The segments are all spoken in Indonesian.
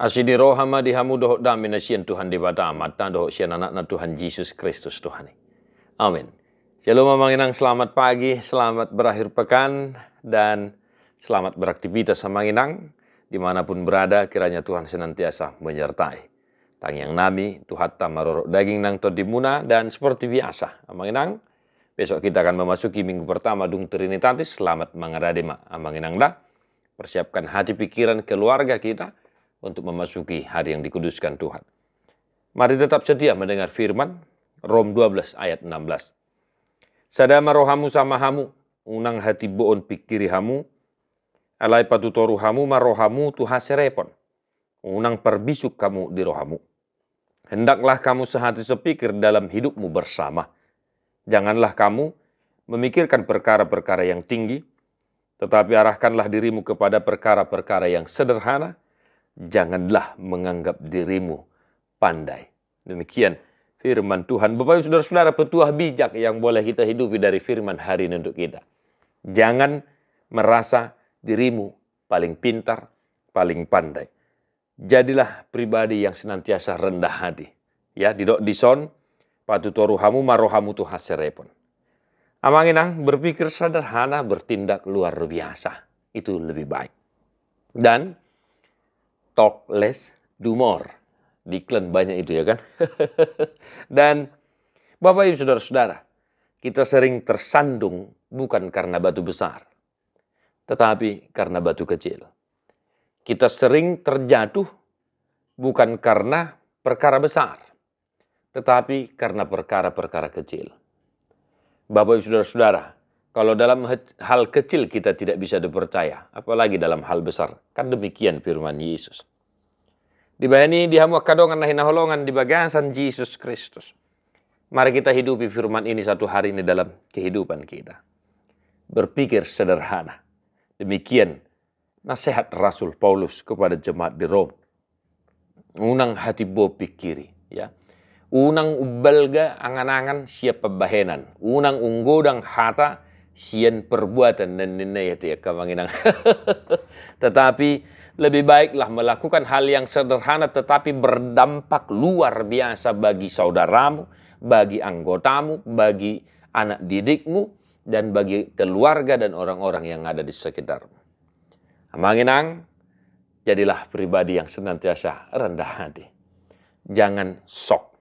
Asidi rohama dihamu dohok dami na siyan Tuhan di bata amat na dohok siyan anak na Tuhan Yesus Kristus Tuhan. Amin. Shalom Manginang, selamat pagi, selamat berakhir pekan, dan selamat beraktivitas Manginang. Dimanapun berada, kiranya Tuhan senantiasa menyertai. Tang yang nami, Tuhan tamarorok daging nang todimuna, dan seperti biasa, Manginang, besok kita akan memasuki minggu pertama Dung Trinitatis. Selamat mengadadi Manginang dah. Persiapkan hati pikiran keluarga kita untuk memasuki hari yang dikuduskan Tuhan. Mari tetap setia mendengar firman Rom 12 ayat 16. Sadama rohamu sama hamu, unang hati boon pikiri hamu, alai patutoru hamu marohamu tuhaserepon, unang perbisuk kamu di rohamu. Hendaklah kamu sehati sepikir dalam hidupmu bersama. Janganlah kamu memikirkan perkara-perkara yang tinggi, tetapi arahkanlah dirimu kepada perkara-perkara yang sederhana. Janganlah menganggap dirimu pandai. Demikian firman Tuhan. Bapak Ibu Saudara-saudara, petuah bijak yang boleh kita hidupi dari firman hari ini untuk kita. Jangan merasa dirimu paling pintar, paling pandai. Jadilah pribadi yang senantiasa rendah hati. Ya, didok dison patutoruhamu marohamu tuhaserepon. Amanginang berpikir sederhana, bertindak luar biasa. Itu lebih baik. Dan talk less, do more. Di iklan banyak itu ya kan. Dan Bapak Ibu Saudara-saudara, kita sering tersandung bukan karena batu besar, tetapi karena batu kecil. Kita sering terjatuh bukan karena perkara besar, tetapi karena perkara-perkara kecil. Bapak Ibu Saudara-saudara, kalau dalam hal kecil kita tidak bisa dipercaya, apalagi dalam hal besar. Kan demikian firman Yesus. Dibayani dihamu kadongan nahi naholongan di bagasan Yesus Kristus. Mari kita hidupi firman ini satu hari ini dalam kehidupan kita. Berpikir sederhana. Demikian nasihat Rasul Paulus kepada jemaat di Rom. Unang hati bo pikiri, ya. Unang ubalga angan-angan siapa bahenan. Unang unggodang hata sian perbuatan dan nilai itu ya kawanginang. Tetapi lebih baiklah melakukan hal yang sederhana tetapi berdampak luar biasa bagi saudaramu, bagi anggotamu, bagi anak didikmu, dan bagi keluarga dan orang-orang yang ada di sekitarmu. Amanginang, jadilah pribadi yang senantiasa rendah hati. Jangan sok.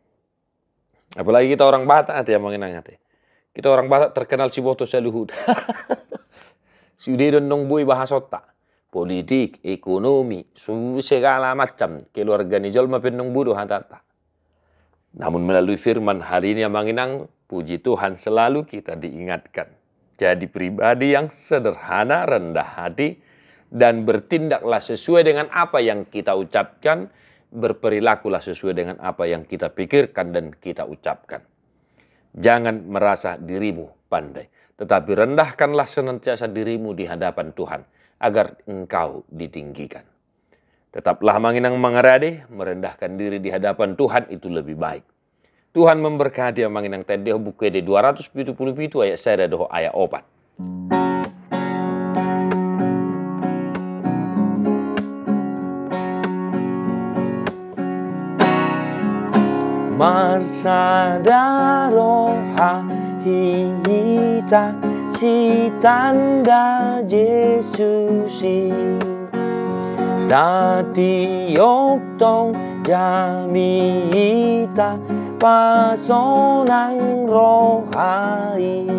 Apalagi kita orang Batak hati, amanginang hati. Kita orang Batak terkenal si boto seluhud. Sudah dong bui bahasa otak. Politik, ekonomi, segala macam. Keluarga ni jolma penong budo hatata. Namun melalui firman hari ini amanginang, puji Tuhan selalu kita diingatkan. Jadi pribadi yang sederhana, rendah hati, dan bertindaklah sesuai dengan apa yang kita ucapkan, berperilakulah sesuai dengan apa yang kita pikirkan dan kita ucapkan. Jangan merasa dirimu pandai, tetapi rendahkanlah senantiasa dirimu di hadapan Tuhan, agar engkau ditinggikan. Tetaplah manginang mengerade, merendahkan diri di hadapan Tuhan itu lebih baik. Tuhan memberkati manginang tadi buku de 277 ayat saya doh ayat 4. Marsadaro hita si tanda Yesusi dati yoktong jamita pasonang rohai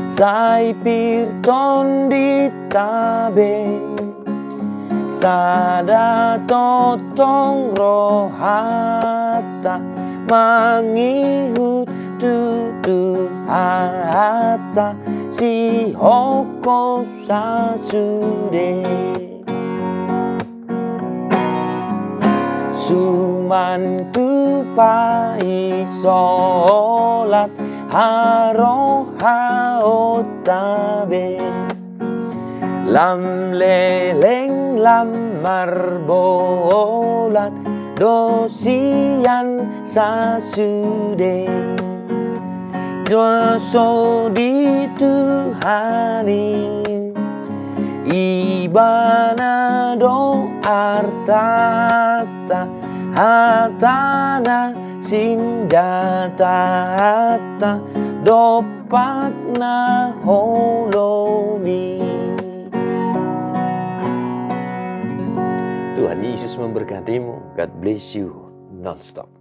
sai pirton ditabe sada totong rohata mangihut tutu hata si hoko sasude sumantu pai solat haroha otabe lam leleng lam marbolat dosian sasude doso di Tuhani ibana do artata hatana senjata hata dopak na holomi. Tuhan Yesus memberkatimu. God bless you non-stop.